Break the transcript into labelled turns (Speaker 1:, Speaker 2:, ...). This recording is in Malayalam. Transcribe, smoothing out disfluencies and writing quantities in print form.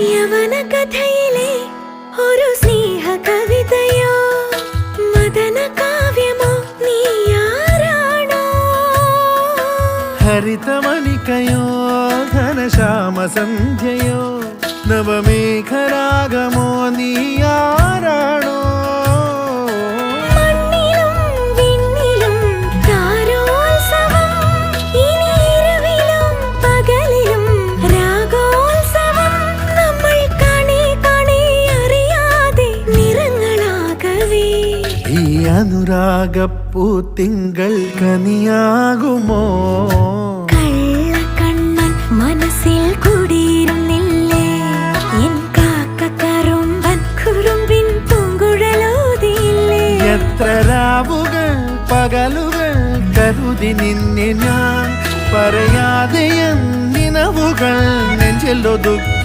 Speaker 1: യവന കഥയിലെ ഒരു സ്നേഹ കവിതയോ മദന കാവ്യമോ നീയാരാണോ
Speaker 2: ഹരിതമണിക്കയോ ഘനശ്യാമ സന്ധ്യയോ നവമേഘരാഗമോ നീയാരാണോ അനുരാഗപ്പൂത്തിങ്കൾ കനിയാകുമോ
Speaker 1: കള്ളക്കണ്ണൻ മനസ്സിൽ കുടിയിരുന്നില്ലേ എൻ കാക്കക്കറുമ്പൻ കുറുമ്പിൻ പൂങ്കുഴലോതിയില്ലേ
Speaker 2: എത്ര രാവുകൾ പകലുകൾ കരുതി നിന്നെ ഞാൻ പറയാതെ നിനവുകൾ നെഞ്ചിലൊതുക്കി